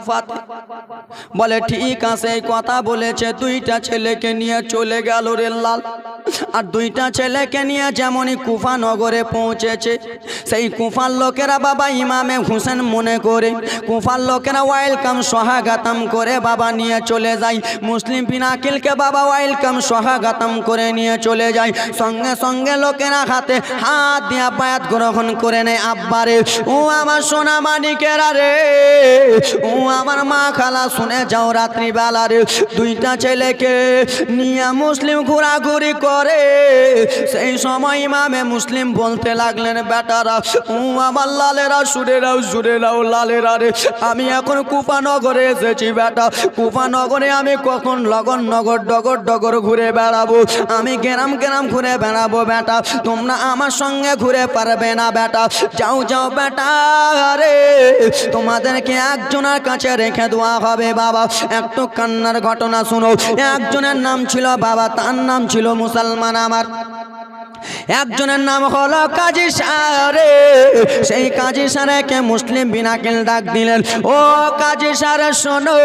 কুফাতে। বলে ঠিক আছে, এই কথা বলেছে, দুইটা ছেলেকে নিয়ে চলে গেল রে লাল। আর দুইটা ছেলেকে নিয়ে যেমনই কুফা নগরে পৌঁছেছে, সেই কুফার লোকেরা বাবা ইমামে হুসেন মনে করে, কুফার লোকেরা ওয়েলকাম সোহাগাতাম করে বাবা নিয়ে চলে যায়। মুসলিম বিন আকিলকে বাবা ওয়েলকাম সোহাগাতাম করে নিয়ে চলে যায়। সঙ্গে সঙ্গে লোকেরা হাতে হাত দিয়া বায়াত গ্রহণ করে নেয়। আব্বারে, ও আমার সোনা মানিকেরা রে, ও আমার মা খালা, শুনে যাও, রাত্রিবেলা রে দুইটা ছেলেকে নিয়ে মুসলিম ঘোরাঘুরি করে। সেই সময় ইমামে মুসলিম বলতে লাগলেন, বেটারা, ও আমার লালেরা, শুনে নাও, শুনে নাও লালেরা রে, আমি এখন কুফানগরে এসেছি বেটা। কুফানগরে আমি কখন লগন নগর ডগর ডগর ঘুরে বেড়াবো, আমি গ্রাম গ্রাম ঘুরে বেড়াবো বেটা, তোমরা আমার সঙ্গে ঘুরে পারবে না বেটা। যাও যাও বেটা রে, তোমাদেরকে একজনের কাছে রেখে দেওয়া হবে বাবা। একটু কান্নার ঘটনা শুনো। একজনের নাম ছিল বাবা, তার নাম ছিল মুসলমান আমার, একজনের নাম হলো কাজী সারে। সেই কাজী সারেকে মুসলিম বিন আকিল ডাক দিলেন, ও কাজী সারে শোনো,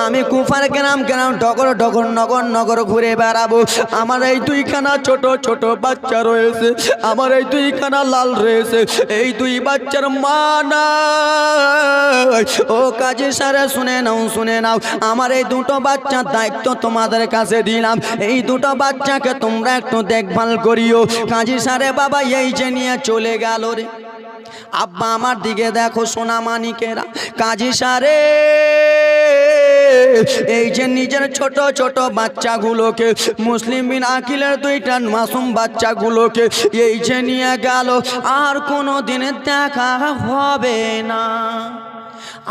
আমি কুফার গ্রাম গ্রাম ডগর ডগর নগর নগর ঘুরে বেড়াবো। আমার এই দুইখানা ছোট ছোট বাচ্চা রয়েছে, আমার এই দুইখানা লাল রয়েছে, এই দুই বাচ্চার মা নাই। ও কাজী সারে শুনে নাও, শুনে নাও, আমার এই দুটো বাচ্চার দায়িত্ব তোমাদের কাছে দিলাম, এই দুটো বাচ্চাকে তোমরা একটু দেখভাল করিও। কাজী সারে বাবা এই যে নিয়ে চলে গেল রে। আব্বা আমার দিকে দেখো সোনা মানিকেরা, কাজী সারে এই যে নিজের ছোট ছোট বাচ্চাগুলোকে, মুসলিম বিন আকিলের দুইটা মাসুম বাচ্চাগুলোকে এই যে নিয়ে গেল, আর কোনো দিন দেখা হবে না।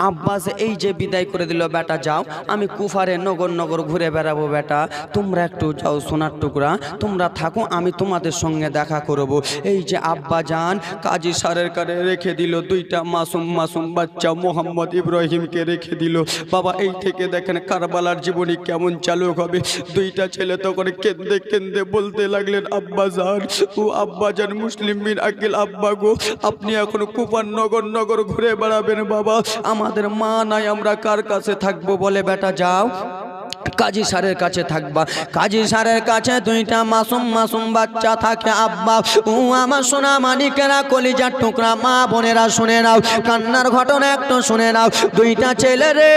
আব্বাস এই যে বিদায় করে দিল, বেটা যাও, আমি কুফারে নগর নগর ঘুরে বেড়াবো বেটা, তোমরা একটু যাও সোনার টুকরা, তোমরা থাকো, আমি তোমাদের সঙ্গে দেখা করব। এই যে আব্বা যান কাজী সারের কাছে রেখে দিল দুইটা মাসুম মাসুম বাচ্চা, মোহাম্মদ ইব্রাহিমকে রেখে দিল বাবা। এই থেকে দেখেন কারবালার জীবনী কেমন চালু হবে। দুইটা ছেলে তখন কেঁদে কেঁদে বলতে লাগলেন, আব্বা যান, ও আব্বা যান মুসলিম বিন আকিল, আব্বা গো, আপনি এখন কুফার নগর নগর ঘুরে বেড়াবেন বাবা, আমাদের মা নাই, আমরা কার কাছে থাকবো? বলে বেটা যাও কাজী সারের কাছে থাকবা। কাজী সারের কাছে দুইটা মাসুম মাসুম বাচ্চা থাকে। আব্বা, ও আমার সোনা মানিকেরা, কলিজার টুকরা মা বোনেরা, শুনে নাও, কান্নার ঘটনা একটু শুনে নাও। দুইটা ছেলে রে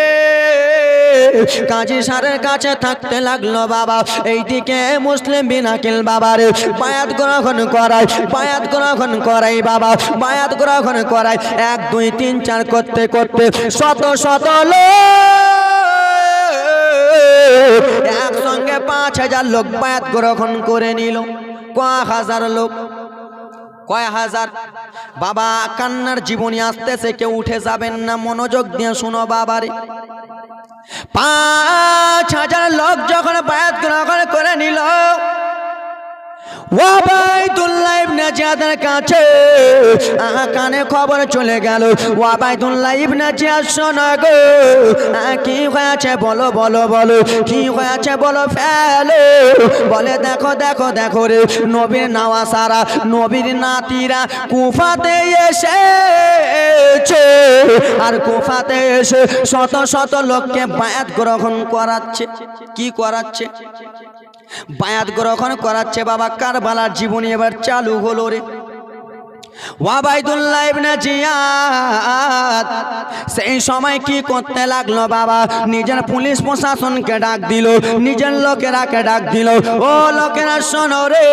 কাজী সারের কাছে থাকতে লাগলো বাবা। এইদিকে মুসলিম বিন আকিল বাবা রে বায়াত গ্রহণ করাই, বায়াত গ্রহণ করাই বাবা, বায়াত গ্রহণ করাই। 1 2 3 4 করতে করতে শত শত লোক একসঙ্গে 5000 লোক বায়াত গ্রহণ করে নিল। কয় হাজার লোক, কয় হাজার বাবা। কান্নার জীবনী আসতেছে, কেউ উঠে যাবেন না, মনোযোগ দিয়ে শুনো বাবারে। 5000 লোক যখন বায়াত গ্রহণ করে নিল, ওয়াবাইদুল্লাহ ইবনে জিয়াদের কাছে কানে খবর চলে গেল, ওয়াবাইদুল্লাহ ইবনে জিয়াদ শোনো গো, কি হয়েছে বলো বলো বলো, কি হয়েছে বলো ফেলো। বলে দেখো দেখো দেখো রে, নবীর নওয়াসারা, নবীর নাতিরা কুফাতে এসেছে, আর কুফাতে এসে শত শত লোককে বায়াত গ্রহণ করাচ্ছে। কি করাচ্ছে? বায়াত গ্রহণ করাচ্ছে বাবা। কারবালার জীবনী এবার চালু হলো রে। ওয়াবাইদুল্লাহ ইবনে জিয়াদ সেই সময় কি করতে লাগলো বাবা, নিজের পুলিশ প্রশাসনকে ডাক দিল, নিজের লোকেরাকে ডাক দিল, ও লোকেরা শোনো রে,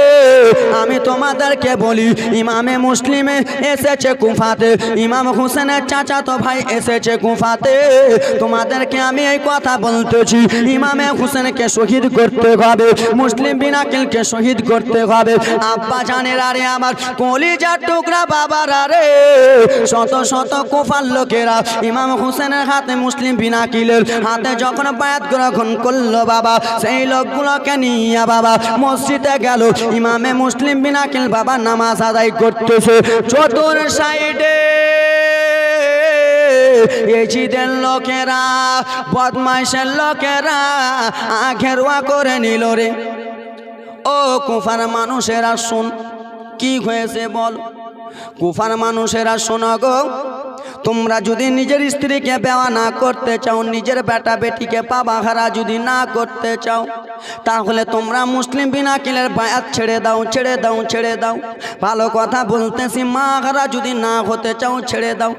আমি তোমাদেরকে বলি, ইমামে মুসলিমে এসেছে কুফাতে, ইমাম হুসেনের চাচাতো ভাই এসেছে কুফাতে, তোমাদেরকে আমি এই কথা বলতেছি, ইমামে হুসেনকে শহীদ করতে হবে, মুসলিম বিন আকিলকে শহীদ করতে হবে। আব্বা জানের আরে আমার কলিজার টুকরা বাবারা রে, শত শত কুফার লোকেরা ইমাম হুসেনের হাতে, মুসলিম বিন আকিলের হাতে যখন বায়াত গ্রহণ করলো বাবা, সেই লোকগুলোকে নিয়ে বাবা মসজিদে গেল। ইমামে মুসলিম বিন আকিল বাবা নামাজ আদায় করতেছে। চতুর সাইডে এজিদের লোকেরা, বদমাইশের লোকেরা ঘেরুয়া করে নিল রে। ও কুফার মানুষেরা শুন, কি হয়েছে বল। কুফার মানুষেরা শোনো গো, তোমরা যদি নিজের স্ত্রীকে বেওয়া না করতে চাও, নিজের বেটা বেটিকে পাবাহারা যদি না করতে চাও, তাহলে তোমরা মুসলিম বিন আকিলের বায়াত ছেড়ে দাও, ছেড়ে দাও, ছেড়ে দাও। ভালো কথা বলতেছি, মা হারা যদি না হতে চাও ছেড়ে দাও।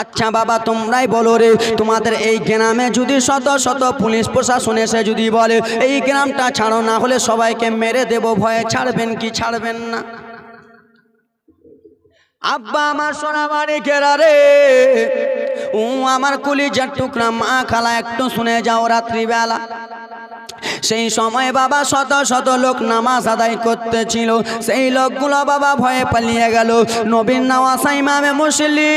আচ্ছা বাবা, তোমরাই বলো রে, তোমাদের এই গ্রামে যদি শত শত পুলিশ প্রশাসন এসে যদি বলে এই গ্রামটা ছাড়ো, না হলে সবাইকে মেরে দেব, ভয়ে ছাড়বেন কি ছাড়বেন না? আব্বা আমার সোনা বাড়ি ঘেরা রে, ও আমার কলিজার টুকরা মা খালা, একটু শুনে যাও। রাত্রিবেলা সেই সময় বাবা শত শত লোক নামাজ আদায় করতেছিল, সেই লোকগুলো বাবা ভয়ে পালিয়ে গেল। নবীর নওয়াজা ইমামে মুসলিম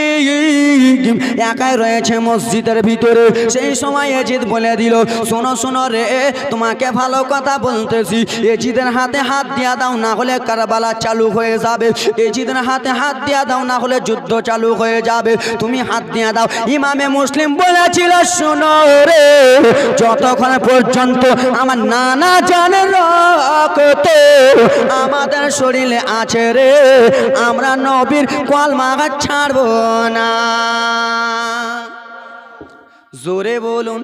একাই রয়েছে মসজিদের ভিতরে। সেই সময় এজিদ বলে দিল, শোনো শোনো রে, তোমাকে ভালো কথা বলতেছি, এজিদের হাতে হাত দিয়া দাও, না হলে কারবালা চালু হয়ে যাবে। এজিদের হাতে হাত দিয়া দাও, না হলে যুদ্ধ চালু হয়ে যাবে, তুমি হাত দিয়া দাও। ইমামে মুসলিম বলেছিল, শোনো রে, যতক্ষণ পর্যন্ত আমার নানা জানের রক্ত আমাদের শরীরে আছে রে, আমরা নবীর কলমা ছাড়ব না। জোরে বলুন।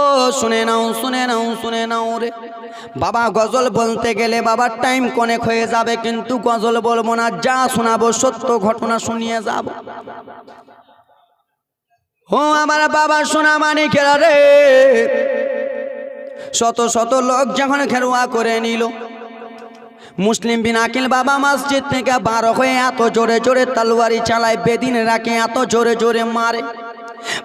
ও শুনে নাও, শুনে নাও, শুনে নাও রে বাবা। গজল বলতে গেলে বাবার টাইম অনেক হয়ে যাবে, কিন্তু গজল বলবো না, যা শোনাবো সত্য ঘটনা শুনিয়ে যাব। ও আমার বাবা সোনা মানিকেরা রে, শত শত লোক যখন খেরোয়া করে নিল, মুসলিম বিন আকিল বাবা মসজিদ থেকে বার হয়ে এত জোরে জোরে তলোয়ারি চালায়, বেদিন রাখে, এত জোরে জোরে মারে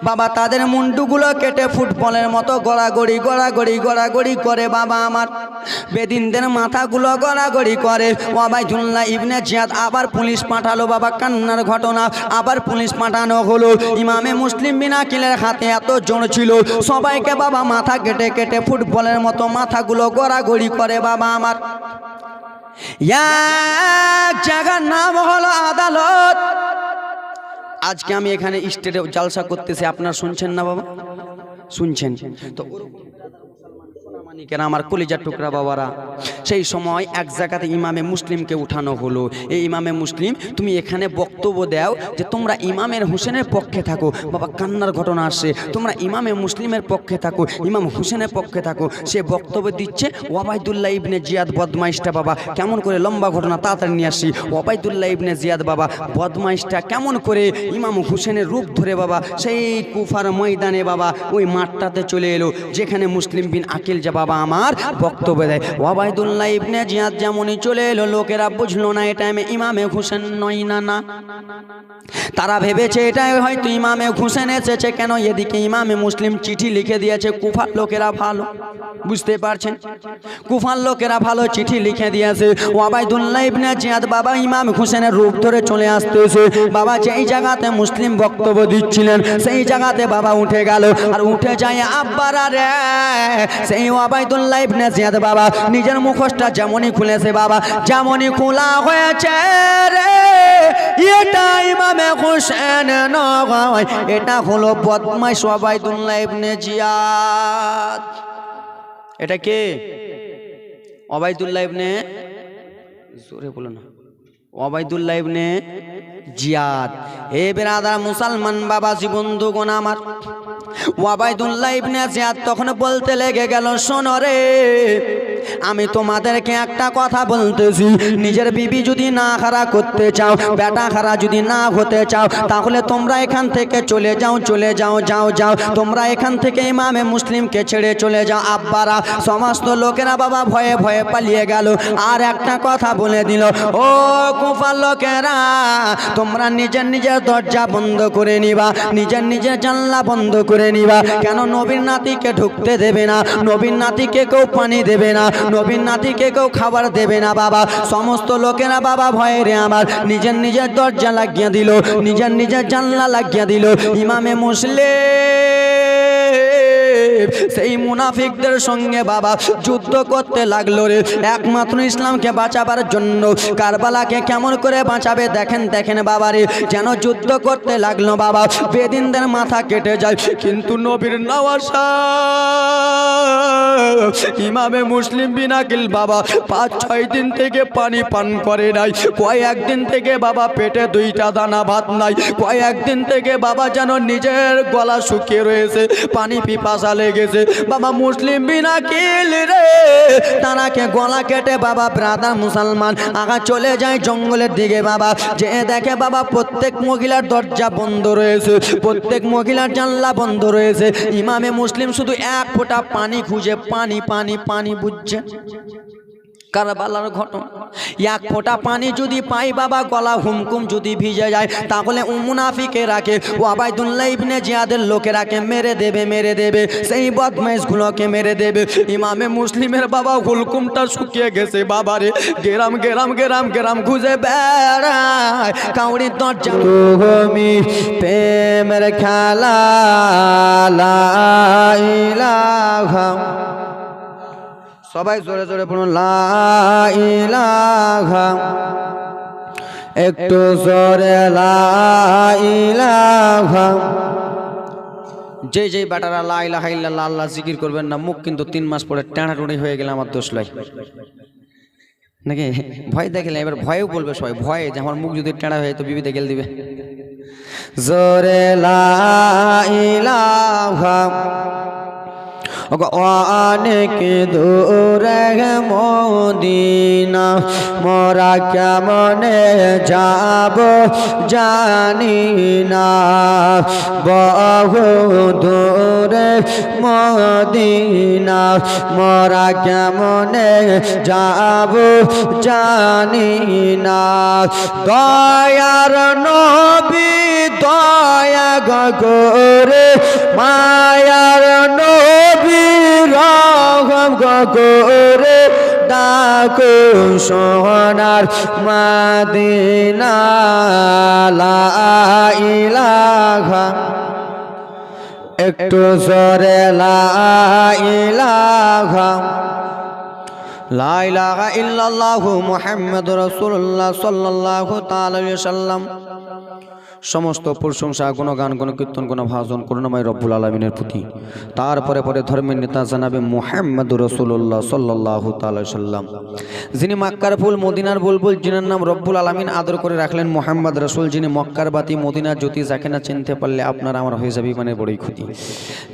বাবা, তাদের মুন্ডুগুলো কেটে ফুটবলের মতো গড়াগড়ি গড়াগড়ি গড়াগড়ি করে বাবা আমার। বেদিনদের মাথাগুলো গড়াগড়ি করে। ওবাইদুল্লাহ ইবনে জিয়াদ আবার পুলিশ পাঠালো বাবা, কান্নার ঘটনা, আবার পুলিশ পাঠানো হলো। ইমামে মুসলিম বিন আকিলের হাতে এত জোর ছিল, সবাইকে বাবা মাথা কেটে কেটে ফুটবলের মতো মাথাগুলো গড়াগড়ি করে বাবা আমার। এক জায়গার নাম হলো আদালত। আজকে আমি এখানে স্টেটে জালসা করতেছি, আপনারা শুনছেন না বাবা? শুনছেন তো? আমার কলিজার টুকরা বাবারা, সেই সময় এক জায়গাতে ইমামে মুসলিমকে উঠানো হলো। এই ইমামে মুসলিম, তুমি এখানে বক্তব্য দাও যে তোমরা ইমামের হোসেনের পক্ষে থাকো। বাবা কান্নার ঘটনা আসছে, তোমরা ইমামে মুসলিমের পক্ষে থাকো, ইমাম হোসেনের পক্ষে থাকো। সে বক্তব্য দিচ্ছে। ওবাইদুল্লাহ ইবনে জিয়াদ বদমাইশটা বাবা, কেমন করে, লম্বা ঘটনা তাড়াতাড়ি নিয়ে আসি। ওবাইদুল্লাহ ইবনে জিয়াদ বাবা বদমাইশটা কেমন করে ইমাম হোসেনের রূপ ধরে বাবা সেই কুফার ময়দানে বাবা ওই মাঠটাতে চলে এলো, যেখানে মুসলিম বিন আকিল যা বাবা আমার বক্তব্য দেয়। ওবাইদুল্লাহ ইবনে জিয়াদ যেমনই চলে এলো, লোকেরা বুঝলো না এটা ইমামে হোসেন নয়, না না, তারা ভেবেছে এটাই হয়তো ইমামে হোসেন এসেছে। কেন? এদিকে ইমামে মুসলিম চিঠি লিখে দিয়েছে। কুফার লোকেরা ভালো, বুঝতে পারছেন, কুফার লোকেরা ভালো চিঠি লিখে দিয়েছে। ওবাইদুল্লাহ ইবনে জিয়াদ বাবা ইমাম হোসেনের রূপ ধরে চলে আসতেছে বাবা। যেই জায়গাতে মুসলিম বক্তব্য দিচ্ছিলেন সেই জায়গাতে বাবা উঠে গেল, আর উঠে যায় আব্বারা রে, সেই ওবাইদুল্লাহ ইবনে জিয়াদ বাবা নিজের মুখোশটা যেমনই খুলেছে বাবা, যেমনই খোলা হয়েছে রে, এটা ইমামে হোসেন নয়, এটা হলো বদমাইশ ওবাইদুল্লাহ ইবনে জিয়াদ। এটা কে? ওবাইদুল্লাহ ইবনে, জোরে বলো না, ওবাইদুল্লাহ ইবনে জিয়াদ। হে বেরাদার মুসলমান বাবাজি বন্ধুগণ আমার, ওবাইদুল্লাহ ইবনে জিয়াদ তখন বলতে লেগে গেল, শোনো রে, আমি তোমাদেরকে একটা কথা বলতেছি, নিজের বিবি যদি না হারা করতে চাও, বেটা হারা যদি না হতে চাও, তাহলে তোমরা এখান থেকে চলে যাও, চলে যাও, যাও যাও, তোমরা এখান থেকে ইমামে মুসলিমকে ছেড়ে চলে যাও। আব্বারা সমস্ত লোকেরা বাবা ভয়ে ভয়ে পালিয়ে গেল। আর একটা কথা বলে দিল, ও কুফার লোকেরা, তোমরা নিজের নিজের দরজা বন্ধ করে নিবা, নিজের নিজের জানলা বন্ধ করে নিবা। কেন? নবীর নাতিকে ঢুকতে দেবে না, নবীর নাতিকে কেউ পানি দেবে না, নবীর নাতিকে কেউ খাবার দেবে না বাবা। সমস্ত লোকেরা বাবা ভয়ে রে আমার নিজের নিজের দরজা লাগিয়ে দিল, নিজের নিজের জানলা লাগিয়ে দিল। ইমামে মুসলিম সেই মুনাফিকদের সঙ্গে বাবা যুদ্ধ করতে লাগলো রে, একমাত্র ইসলামকে বাঁচাবার জন্য। কারবালাকে কেমন করে বাঁচাবে দেখেন দেখেন বাবা রে, যেন যুদ্ধ করতে লাগলো বাবা, বেদিনদের মাথা কেটে যায়। কিন্তু নবীর নওয়াসা ইমামে মুসলিম বিন আকিল বাবা 5-6 দিন থেকে পানি পান করে নাই, কয়েকদিন থেকে বাবা পেটে 2টা দানা ভাত নাই, কয়েকদিন থেকে বাবা যেন নিজের গলা শুকিয়ে রয়েছে, পানি পিপাসা লেগেছে। বাবা মুসলিম বিন আকিল রে তারাকে গলা কেটে বাবা ব্রাদার মুসলমান আগা চলে যায় জঙ্গলের দিকে বাবা, যে দেখে বাবা প্রত্যেক মহিলার দরজা বন্ধ রয়েছে, প্রত্যেক মহিলার জানলা বন্ধ রয়েছে। ইমামে মুসলিম শুধু এক ফোঁটা পানি খুঁজে, পানি পানি পানি বুঝছে কারবালার ঘটনা। এক ফোঁটা পানি যদি পাই বাবা, গলা হুমকুম যদি ভিজে যায়, তাহলে মুনাফিকেরাকে ওবাইদুল্লাহ ইবনে জিয়াদের লোকেরাকে মেরে দেবে, মেরে দেবে, সেই বদমাইশগুলোকে মেরে দেবে। ইমামে মুসলিমের বাবা হুলকুমটা শুকিয়ে গেছে বাবারে, গেরাম গেরাম গেরাম গেরাম খুঁজে বেড়ায় কাউরির দরজা। তুমি প্রেমের খেলা লা ইলাহা, সবাই জোরে জোরে বলুন লা ইলাহা, একটু জোরে লা ইলাহা। যেই বেটারা লা ইলাহা ইল্লাল্লাহ আল্লাহ জিকির করবেন না, মুখ কিন্তু 3 মাস পরে টানাটুনি হয়ে গেলে আমার দোষ লয় নাকি? ভয় দেখলে এবার ভয়েও বলবে সবাই, ভয়ে যে আমার মুখ যদি টেঁড়া হয়ে তো বিবিতে গেল দিবে। জোরে লা ইলাহা, অনেক দূরে মদিনা, মোরা কেমনে যাব জানি না, বহু দূরে মদিনা, মোরা কেমনে যাব জানি না। দয়ার নবী দয়া করে, মায়ার নবী রহম করে, ডাকো সোনার মদিনা লা ইলাহা, একটু জোরে লা ইলাহা। লা ইলাহা ইল্লাল্লাহু মুহাম্মাদুর রাসূলুল্লাহ সাল্লাল্লাহু তাআলা আলাইহি ওয়াসাল্লাম। সমস্ত প্রশংসা গুণগান গুণকীর্তন গুণভাজন করুণাময় রব্বুল আলামিনের প্রতি। তারপরে পরে ধর্মের নেতা জানাবে মুহাম্মাদুর রাসূলুল্লাহ সাল্লাল্লাহু তাআলা আলাইহি ওয়াসাল্লাম, যিনি মক্কার ফুল মদিনার বুলবুল, যিনার নাম রব্বুল আলামিন আদর করে রাখলেন মুহাম্মদ রাসূল, যিনি মক্কার বাতি মদিনার জ্যোতি, যাকে না চিনতে পারলে আপনার আমার হয়ে যাবে ইমানের বড়ই ক্ষতি।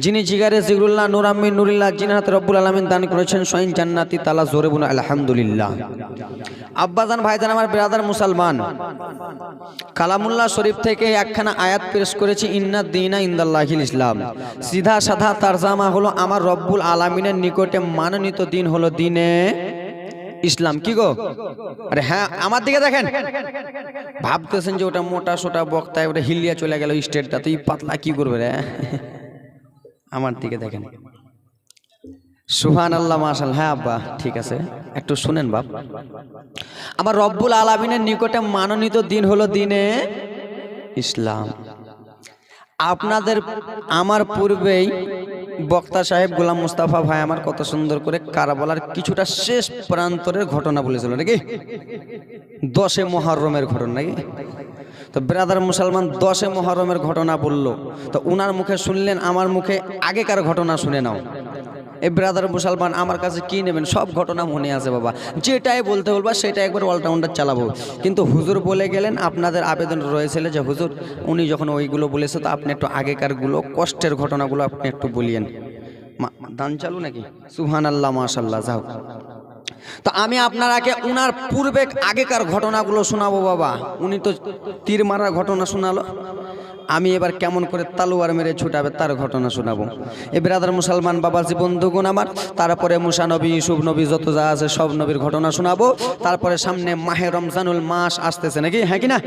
যিনি জিগারে জিগরুল্লাহ নূর আমিন নুরিল্লাহ, যিনার হাতে রব্বুল আলামিন দান করেছেন স্বয়ং জান্নাতি তালা, জোরে বলুন আলহামদুলিল্লাহ। আব্বাজান ভাইজান আমার ব্রাদার মুসলমান, কালামুল্লাহ শরীফ থেকে একখানা আয়াত পেশ করেছি, ইন্না দীনা ইনদাল্লাহিল ইসলাম। সিধা সাধা তারজামা হলো আমার রব্বুল আলামিনের নিকটে মানোনীত দিন হলো দিনে ইসলাম। কি গো? আরে হ্যাঁ, আমার দিকে দেখেন, ভাবতেছেন যে ওটা মোটা সোটা বক্তায় ওটা হিলিয়া চলে গেল স্টেটটা, তুই পাতলা কি করবে রে? আমার দিকে দেখেন, সুবহানাল্লাহ মাশাআল্লাহ। হ্যাঁ আব্বা ঠিক আছে, একটু শুনেন বাপ। আমার রব্বুল আলামিনের নিকটে মানোনীত দিন হলো দিনে ইসলাম। আপনাদের আমার পূর্বেই বক্তা সাহেব গোলাম মুস্তাফা ভাই আমার কত সুন্দর করে কারবালার কিছুটা শেষ প্রান্তরের ঘটনা বলেছিল নাকি, 10 মুহররমের ঘটনা নাকি। তো ব্রাদার মুসলমান 10 মুহররমের ঘটনা বললো, তো উনার মুখে শুনলেন, আমার মুখে আগেকার ঘটনা শুনে নাও। এই ব্রাদার মুসলমান আমার কাছে কি নেবেন, সব ঘটনা মনে আছে বাবা, যেটাই বলতে বলবা সেটা একবার অলরাউন্ডার চালাবো। কিন্তু হুজুর বলে গেলেন, আপনাদের আবেদন রয়েছিল যে হুজুর উনি যখন ওইগুলো বলেছে তো আপনি একটু আগেকারগুলো কষ্টের ঘটনাগুলো আপনি একটু বলিয়েন। দান চালু নাকি? সুবহানাল্লাহ মাশাআল্লাহ। যাও, তো আমি আপনারাকে উনার পূর্বে আগেকার ঘটনাগুলো শোনাবো বাবা। উনি তো তীর মারার ঘটনা শোনালো, আমি এবার কেমন করে তালুয়ার মেরে ছুটাবে তার ঘটনা শোনাবো। এ ব্রাদার মুসলমান বাবাজি বন্ধুগণ আমার, তারপরে মুসা নবী, ইউসুফ নবী, যত যা আছে সব নবীর ঘটনা শোনাবো। তারপরে সামনে মাহে রমজানুল মাস আসতেছে নাকি, হ্যাঁ কি না?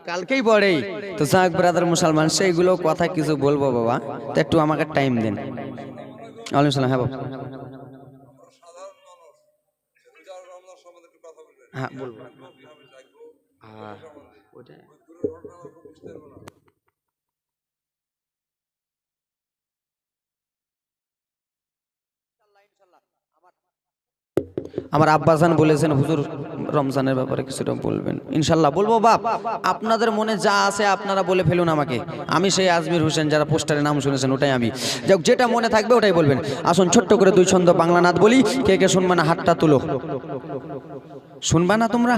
কালকেই পড়েই তো যাক ব্রাদার মুসলমান, সেইগুলো কথা কিছু বলবো বাবা, তো একটু আমাকে টাইম দেন। ওয়ালাইকুম সালাম। হ্যাঁ বাবা, হ্যাঁ বলবো। হ্যাঁ। আমার আব্বাজান বলেছেন হুজুর রমজানের ব্যাপারে কিছুটা বলবেন। ইনশাল্লাহ বলবো বাপ, আপনাদের মনে যা আছে আপনারা বলে ফেলুন আমাকে, আমি সেই আজমির হোসেন যারা পোস্টারে নাম শুনেছেন ওটাই আমি, যাক যেটা মনে থাকবে ওটাই বলবেন। আসুন ছোট্ট করে দুই ছন্দ বাংলা নাথ বলি, কে কে শুনবে না হাতটা তুলো। শুনবা না তোমরা?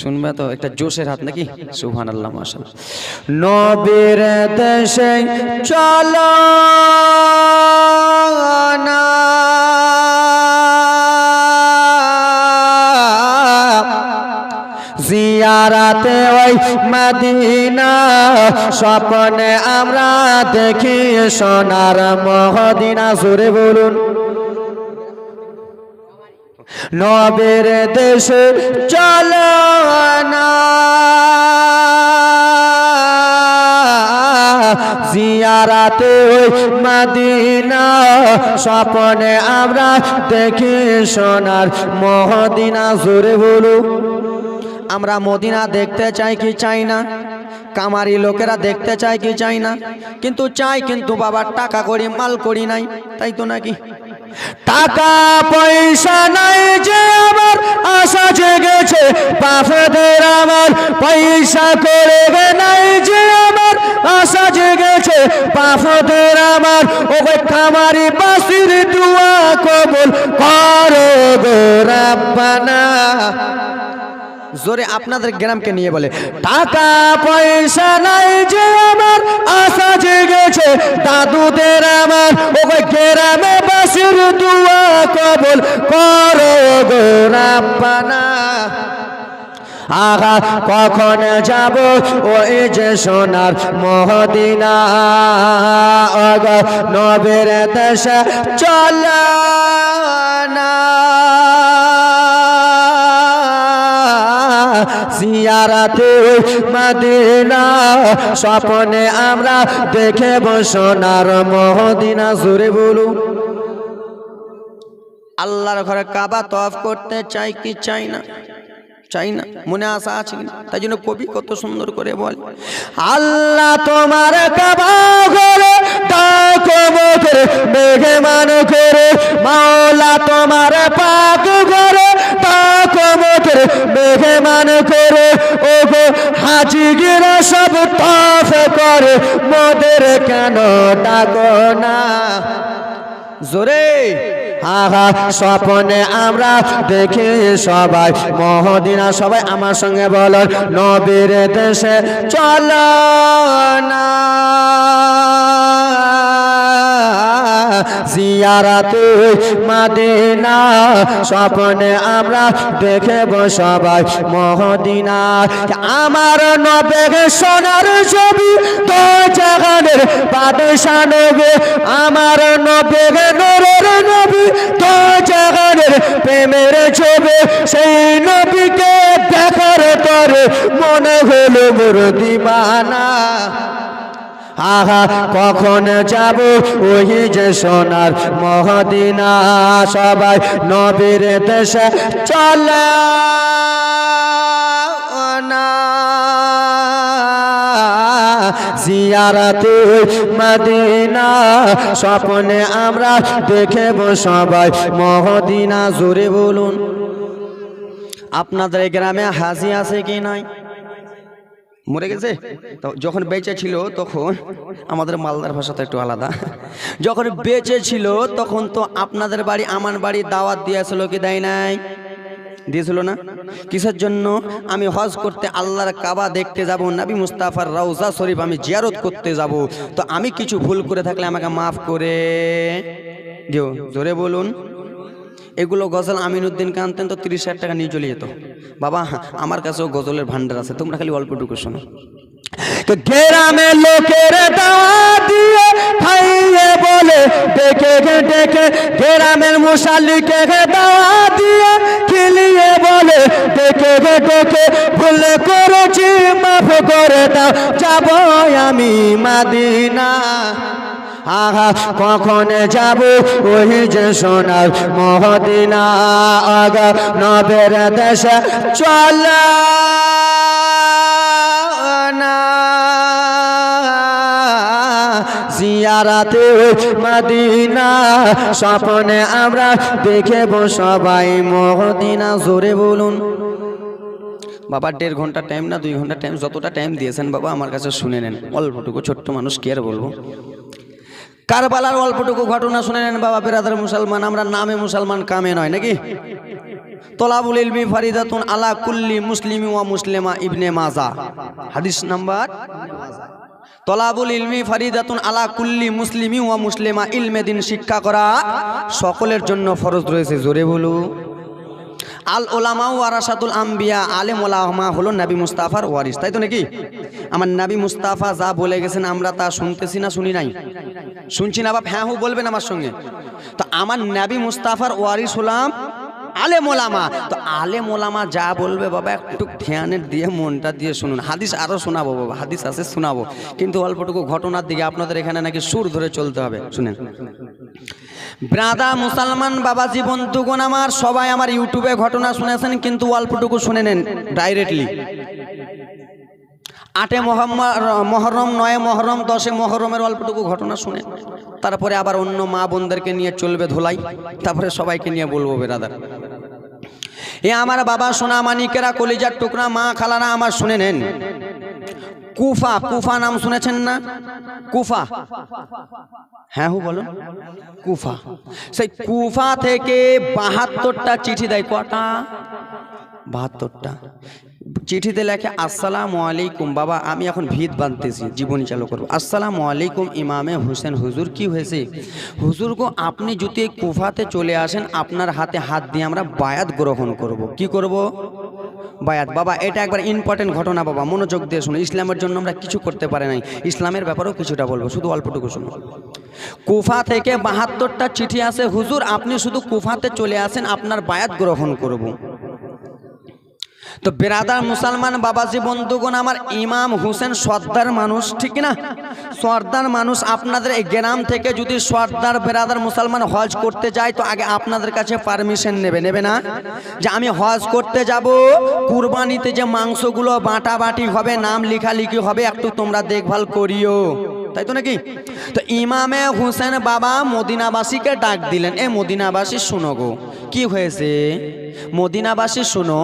শুনবে তো? একটা জোশের হাত নাকি? সুবহানাল্লাহ মাশাআল্লাহ। নবীর দেশে চলো না জিয়ারাতে ওই মদিনা, স্বপ্নে আমরা দেখি সোনার মদিনা। জোরে বলুন। নবীর দেশে চলো না জিয়ারাতে ওই মদিনা, স্বপ্নে আমরা দেখি সোনার মদিনা। জোরে বলুন। আমরা মদিনা দেখতে চাই কি চাই না? কামারি লোকেরা দেখতে চায় কি চাই না? কিন্তু চাই, কিন্তু বাবার টাকা করি মাল করি নাই, তাই তো নাকি? টাকা পয়সা নাই যে আমার আশা জেগেছে বাপদের, আমার পয়সা করে নাই যে আমার আশা জেগেছে বাপদের, আমার ওই কামারি বাসির দুয়া কবুল করো গো রাব্বানা। জোরে আপনাদের গ্রামকে নিয়ে বলে, টাকা পয়সা নাই যে আমার আশা জেগেছে দাদুদের, আমার ওই গ্রামে বাসির দুয়া কবুল করো গো রাব্বানা। আগা কখন যাব ওই যে সোনার মদিনা, আগা নবীর দেশে চলো না জিয়ারাতে মদিনা, স্বপ্নে আমরা দেখব সোনার মদিনা। জোরে বলুন। আল্লাহর ঘরে কাবা তওয়াফ করতে চাই কি চাই না? চাই না? মনে আশা আছে কিনা? তাই জন্য কবি কত সুন্দর করে বলে, আল্লাহ তোমার কাবা ঘরে ডাকো মুখে মেহমান করে, মাওলা তোমার পাক ঘরে ডাকো মুখে মেহমান করে, ও গো হাজিরা সব তওয়াফ করে মোদের কেন ডাকো না? জোরে। আহা স্বপ্নে আমরা দেখি সবাই মদিনা। সবাই আমার সঙ্গে বলো, নবীর দেশে চলো না জিয়ারাতে মদিনা, স্বপ্নে আমরা দেখব সবাই মদিনা। আমার নবীর সোনার ছবি তো জাহানের বাদশা নবী, আমার নবীর নূরের নবী তো জাহানের প্রেমের ছবি, সেই নবীকে দেখার তরে মনে হলো মোর দিবানা। আহা কখন যাব ওই যে সোনার মদিনা, সবাই নবীর দেশে চলো না জিয়ারাতে মদিনা, স্বপ্নে আমরা দেখব সবাই মদিনা। জোরে বলুন। আপনাদের গ্রামে হাজি আছে কি নাই? মরে গেছে? তো যখন বেঁচে ছিল তখন, আমাদের মালদার ভাষাটা একটু আলাদা, যখন বেঁচে ছিল তখন তো আপনাদের বাড়ি আমার বাড়ি দাওয়াত দিয়েছিল কি দেয় নাই? দিয়েছিল না? কিসের জন্য? আমি হজ করতে আল্লাহর কাবা দেখতে যাব, নবী মুস্তাফার রওজা শরীফ আমি জিয়ারত করতে যাব, তো আমি কিছু ভুল করে থাকলে আমাকে মাফ করে দিও। জোরে বলুন। এগুলো গজল আমিনুদ্দিন কানতেন তো 30,000 টাকা নিয়ে চলে যেত। বাবা আমার কাছেও গজলের ভান্ডার আছে, তোমরা খালি অল্পটুকু শোনো। তো গ্রামে লোকের দাওয়াত দিয়ে খাইয়ে বলে ডেকে ডেকে, গ্রামের মুসাল্লিকে দাওয়াত দিয়ে খেলিয়ে বলে ডেকে ডেকে, ভুল করেছি মাফ করে দাও, যাব আমি মদিনা। আহা কখন যাব ওই যে সোনার মদিনা, আগা নবীর দেশে চলো না জিয়ারাতে মদিনা স্বপ্নে আমরা দেখব সবাই মদিনা। জোরে বলুন বাবা। 1.5 ঘন্টা টাইম না 2 ঘন্টা টাইম, যতটা টাইম দিয়েছেন বাবা আমার কাছে শুনে নেন। অল্পটুকু, ছোট্ট মানুষ কি আর বলবো। কারবালার অল্পটুকু ঘটনা শুনে নেন বাবা। বিরাদার মুসলমান, আমরা নামে মুসলমান কামে নয় নাকি। তলাবুল ইলমি ফারিদাতুন আলা কুল্লি মুসলিমি ওয়া মুসলিমা, ইবনে মাজা হাদিস নাম্বার। তলাবুল ইলমি ফারিদাতুন আলা কুল্লি মুসলিমি ওয়া মুসলিমা, ইলমে দিন শিক্ষা করা সকলের জন্য ফরজ রয়েছে। জোরে বলু। আল ওলামা ওয়ারাসাতুল আম্বিয়া, আলেম ওলামা হলো নবী মুস্তাফার ওয়ারিস, তাই তো নাকি। আমার নবী মুস্তাফা যা বলে গেছেন আমরা তা শুনতেছি না শুনি নাই? শুনছি না বাপ, হ্যাঁ হু বলবেন আমার সঙ্গে। তো আমার নবী মুস্তাফার ওয়ারিস হলাম আলেম ওলামা। তো আলেম ওলামা যা বলবে বাবা একটু ধ্যানের দিয়ে মনটা দিয়ে শুনুন। হাদিস আরও শোনাবো বাবা, হাদিস আছে শোনাবো, কিন্তু অল্পটুকু ঘটনার দিকে আপনাদের এখানে নাকি সুর ধরে চলতে হবে। শুনেন ব্রাদার মুসলমান বাবাজি বন্ধুগণ আমার, সবাই আমার ইউটিউবে ঘটনা শুনেছেন, কিন্তু অল্পটুকু শুনে নেন ডাইরেক্টলি। 8 মহরম, 9 মহরম, 10 মহরমের অল্পটুকু ঘটনা শুনে তারপরে আবার অন্য মা বোনদেরকে নিয়ে চলবে ধোলাই, তারপরে সবাইকে নিয়ে বলবো বেরাদার। এ আমার বাবা সোনা মানিকেরা, কলিজার টুকরা মা খালারা আমার শুনে নেন। কুফা, কুফা নাম শুনেছেন না? কুফা, হ্যাঁ হু বলুন। কুফা, সেই কুফা থেকে 72টা চিঠি দেয়। কটা? 72টা চিঠিতে লেখে আসসালামু আলাইকুম। বাবা আমি এখন ভিত বাঁধতেছি, জীবনী চালু করবো। আসসালামু আলাইকুম ইমামে হোসেন হুজুর, কি হয়েছে? হুজুর গো আপনি যদি কুফাতে চলে আসেন, আপনার হাতে হাত দিয়ে আমরা বায়াত গ্রহণ করব। কি করব? বায়াত। বাবা এটা একবার ইম্পর্টেন্ট ঘটনা বাবা, মনোযোগ দিয়ে শুনো। ইসলামের জন্য আমরা কিছু করতে পারি নাই, ইসলামের ব্যাপারেও কিছুটা বলবো, শুধু অল্পটুকু শুনো। কুফা থেকে 72টা চিঠি আছে, হুজুর আপনি শুধু কুফাতে চলে আসেন, আপনার বায়াত গ্রহণ করব। তো বেরাদার মুসলমান বাবাজি বন্ধুগণ আমার, ইমাম হোসেন সর্দার মানুষ, ঠিক না? সর্দার মানুষ। আপনাদের এই গ্রাম থেকে যদি সর্দার বেরাদার মুসলমান হজ করতে যায়, তো আগে আপনাদের কাছে পারমিশন নেবে না? যে আমি হজ করতে যাব, কুরবানিতে যে মাংসগুলো বাটাবাটি হবে, নাম লেখালেখি হবে, একটু তোমরা দেখভাল করিও, তাই তো নাকি? তো ইমামে হোসেন বাবা মদিনাবাসীকে ডাক দিলেন, এ মদিনাবাসী শুনো গো, কি হয়েছে? মদিনাবাসী শুনো,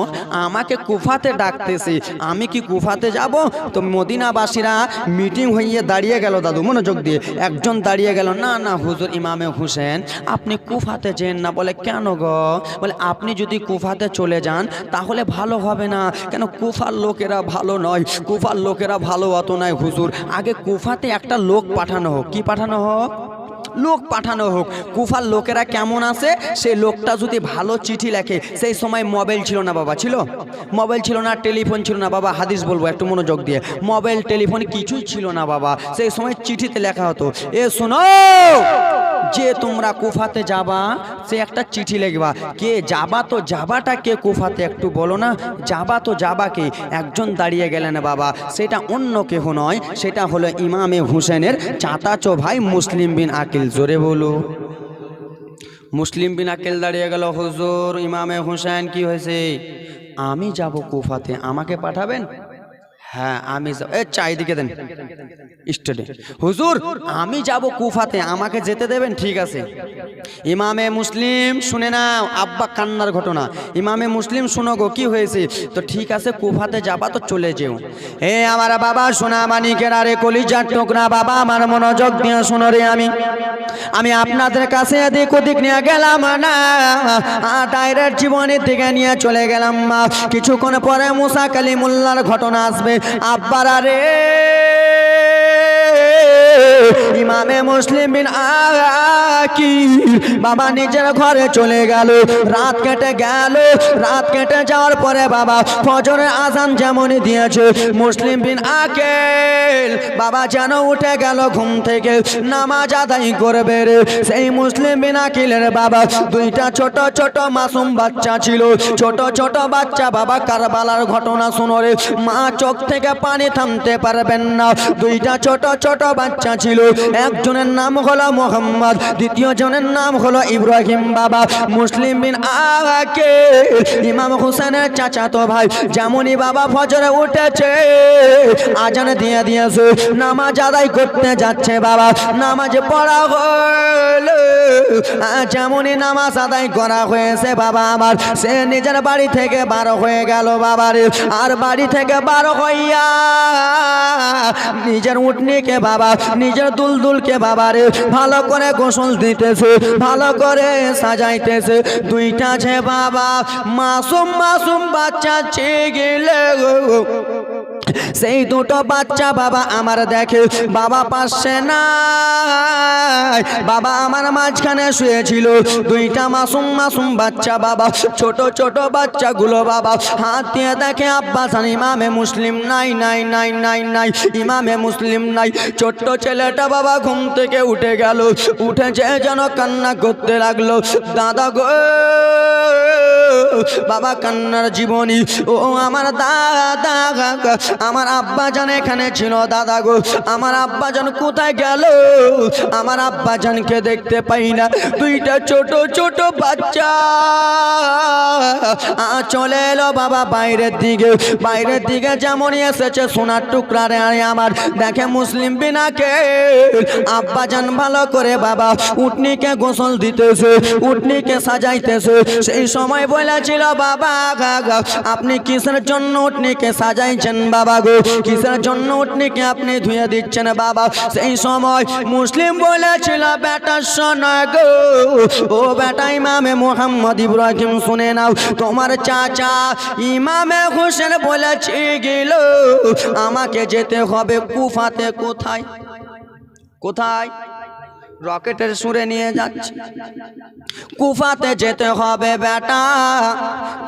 আমাকে কুফাতে ডাকতেছি, আমি কি কুফাতে যাব? তো মদিনাবাসীরা মিটিং হয়ে দাঁড়িয়ে গেল। দাদু মনোযোগ দিয়ে, একজন দাঁড়িয়ে গেল, না না হুজুর ইমামে হোসেন আপনি কুফাতে যেন না। বলে কেন গো? বলে আপনি যদি কুফাতে চলে যান তাহলে ভালো হবে না। কেন? কুফার লোকেরা ভালো নয়, কুফার লোকেরা ভালো অত নয় হুজুর। আগে কুফাতে একটা লোক পাঠানো হোক। কি পাঠানো হোক? লোক পাঠানো হোক। কুফার লোকেরা কেমন আছে, সেই লোকটা যদি ভালো চিঠি লেখে। সেই সময় মোবাইল ছিল না বাবা, ছিল? মোবাইল ছিল না, টেলিফোন ছিল না বাবা। হাদিস বলবো একটু মনোযোগ দিয়ে। মোবাইল টেলিফোন কিছুই ছিল না বাবা, সেই সময় চিঠিতে লেখা হতো, এ শোনো যে তোমরা কুফাতে যাবা, সে একটা চিঠি লিখবা। কে যাবা? তো যাবাটা কে কুফাতে একটু বলো না? যাবা তো যাবা কে? একজন দাঁড়িয়ে গেলেন বাবা, সেটা অন্য কেহ নয়, সেটা হলো ইমামে হোসেনের চাচাতো ভাই মুসলিম বিন আকিল। জোরে বলো। মুসলিম বিন আকিল দাঁড়িয়ে গেল, হুজুর ইমামে হোসেন কি হয়েছে? আমি যাব কুফাতে, আমাকে পাঠাবেন? হ্যাঁ আমি যাব। এ চাইদিকে দেন স্টেডে। হুজুর আমি যাব কুফাতে, আমাকে যেতে দেবেন? ঠিক আছে। ইমামে মুসলিম শুনে নাও, আব্বা কান্নার ঘটনা। ইমামে মুসলিম শুনো গো, কি হয়েছে? তো ঠিক আছে কুফাতে যাবা তো চলে যেও। হে আমার বাবা সোনা মানিকেরা রে, কলিজার টুকরা বাবা আমার, মনোযোগ দিয়ে শুনো রে। আমি আপনাদের কাছে এদিক ওদিক নিয়ে গেলাম না, ডাইরেক্ট জীবনের দিকে নিয়ে চলে গেলাম। কিছুক্ষণ পরে মুসা কালিমুল্লাহর ঘটনা আসবে। আব্বারা রে, ইমামে মুসলিম বিন আকিল বাবা নিজের ঘরে চলে গেল। রাত কেটে গেল, রাত কেটে যাওয়ার পরে বাবা ফজরের আজান যেমনই দিয়েছে, মুসলিম বিন আকিল বাবা যেন উঠে গেল ঘুম থেকে, নামাজ আদায় করবে রে। সেই মুসলিম বিন আকিলের বাবা দুইটা ছোট ছোট মাসুম বাচ্চা ছিল, ছোট ছোট বাচ্চা বাবা। কারবালার ঘটনা শুনো রে, মা চোখ থেকে পানি থামতে পারবেন না। দুইটা ছোট ছোট বাচ্চা ছিল, একজনের নাম হলো মোহাম্মদ, দ্বিতীয় জনের নাম হলো ইব্রাহিম। বাবা মুসলিম বিন আকিল ইমাম হোসেনের চাচাতো ভাই, যেমনই বাবা ফজরে উঠেছে আজান দিয়ে দিয়েছে, নামাজ আদায় করতে যাচ্ছে। বাবা নামাজ পড়া হলো, যেমনই নামাজ আদায় করা হয়েছে বাবা আমার, সে নিজের বাড়ি থেকে বার হয়ে গেল বাবারে। আর বাড়ি থেকে বার হইয়া নিজের উটনিকে বাবা, নিজের দুলদুলকে বাবারে ভালো করে গোসল দিতেছে, ভালো করে সাজাইতেছে। দুইটা আছে বাবা মাসুম মাসুম বাচ্চা ছেগেলে, সেই দুটো বাচ্চা বাবা আমার দেখে বাবা পাশে নাই, বাবা আমার মাঝখানে শুয়েছিল। দুইটা মাসুম মাসুম বাচ্চা বাবা, ছোট ছোট বাচ্চাগুলো বাবা হাত দিয়ে দেখে আব্বা জান ইমামে মুসলিম নাই নাই নাই নাই নাই, ইমামে মুসলিম নাই। ছোট্ট ছেলেটা বাবা ঘুম থেকে উঠে গেল, উঠে যেন কান্না করতে লাগলো, দাদা গো বাবা কান্নার জীবনী। ও আমার দাদা, আমার আব্বা জান এখানে ছিল দাদা গো, আমার আব্বা জান কোথায় গেল? আমার আব্বা জানকে দেখতে পাই না। দুইটা ছোট ছোট বাচ্চা চলে এলো বাবা বাইরের দিকে, বাইরের দিকে যেমনই এসেছে সোনার টুকরা রে আমার, দেখে মুসলিম বিনাকে আব্বা জান ভালো করে বাবা উটনিকে গোসল দিতেছে, উটনিকে সাজাইতেছে। সেই সময় বলেছিল বাবা আপনি কিসের জন্য উটনিকে সাজাইছেন বাবা গো, কিসের জন্য উটনিকে আপনি ধুয়ে দিচ্ছেন বাবা? সেই সময় মুসলিম বলেছিল বেটা শোনো গো, ও বেটা ইমামে মোহাম্মদ ইব্রাহিম শুনে নাও, তোমার চাচা ইমামে হোসেন বলেছে গেল আমাকে যেতে হবে কুফাতে। কোথায় কোথায়? রকেটের সুরে নিয়ে যাচ্ছে, কুফাতে যেতে হবে বেটা,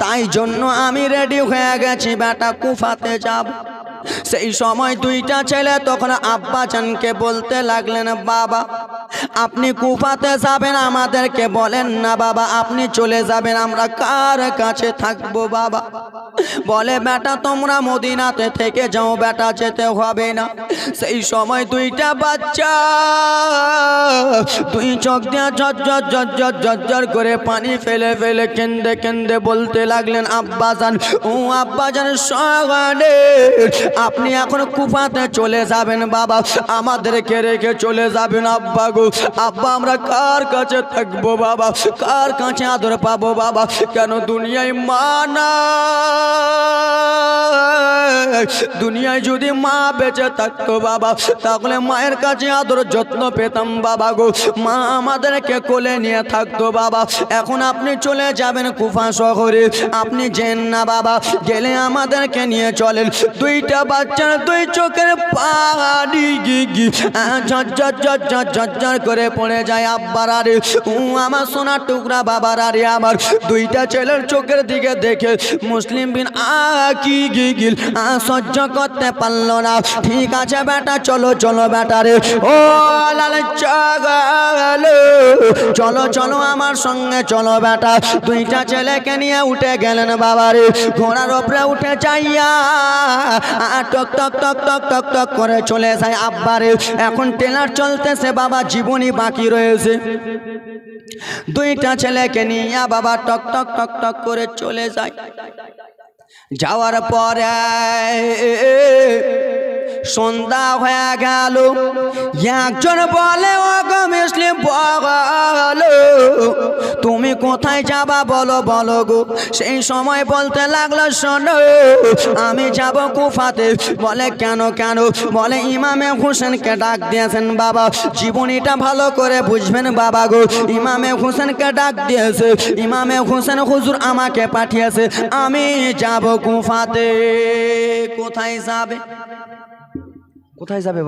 তাই জন্য আমি রেডি হয়ে গেছি বেটা, কুফাতে যাব। সেই সময় দুইটা ছেলে তখন আব্বা জানকে বলতে লাগলেন বাবা আপনি কুফাতে যাবেন, আমাদেরকে বলেন না বাবা, আপনি চলে যাবেন, আমরা কার কাছে থাকবো বাবা? বলে বেটা তোমরা মদিনাতে থেকে যাও বেটা, যেতে হবে না। সেই সময় দুইটা বাচ্চা দুই চোখ দিয়ে ঝরঝর ঝরঝর ঝরঝর করে পানি ফেলে ফেলে কেন্দে কেন্দে বলতে লাগলেন আব্বা জান, ও আব্বা জান সগানে আপনি এখন কুফাতে চলে যাবেন বাবা, আমাদেরকে রেখে চলে যাবেন আব্বা গো। আব্বা আমরা কার কাছে থাকবো বাবা, কার কাছে আদর পাবো বাবা? কেন দুনিয়ায় মা না, দুনিয়ায় যদি মা বেঁচে থাকতো বাবা তাহলে মায়ের কাছে আদর যত্ন পেতাম বাবা গো, মা আমাদেরকে কোলে নিয়ে থাকতো বাবা। এখন আপনি চলে যাবেন কুফা শহরে, আপনি যেন না বাবা, গেলে আমাদেরকে নিয়ে চলেন। দুইটা বাচ্চার দুই চোখের পানি গি ঝরঝর ঝরঝর ঝরঝর করে পড়ে যায় আব্বার আরে, আমার সোনার টুকরা বাবার আরে আমার। দুইটা ছেলের চোখের দিকে দেখে মুসলিম বিন আকিল সহ্য করতে পারলো না। ঠিক আছে বেটা চলো চলো বেটা রে, ও লাল চলো চলো আমার সঙ্গে চলো বেটা। দুইটা ছেলেকে নিয়ে উঠে গেলেন বাবারে, ঘোড়ার ওপরে উঠে যাইয়া টক টক টক টক টক টক করে চলে যায় আব্বারে। এখন ট্রেলার চলতেছে বাবা, জীবনী বাকি রয়েছে। দুইটা ছেলেকে নিয়ে বাবা টক টক টক টক করে চলে যায়। যাওয়ার পরে সন্ধ্যা হয়ে গেল, একজন বলে ও গো মুসলিম বলো তুমি কোথায় যাবা বলো বলো গো। সেই সময় বলতে লাগলো শোনো আমি যাব কুফাতে। বলে কেন কেন? বলে ইমামে হোসেনকে ডাক দিয়েছেন বাবা, জীবনীটা ভালো করে বুঝবেন বাবা গো। ইমামে হোসেনকে ডাক দিয়েছে, ইমামে হোসেন হুজুর আমাকে পাঠিয়েছে, আমি যাব কুফাতে। কোথায় যাবে? কোথায় যাবে?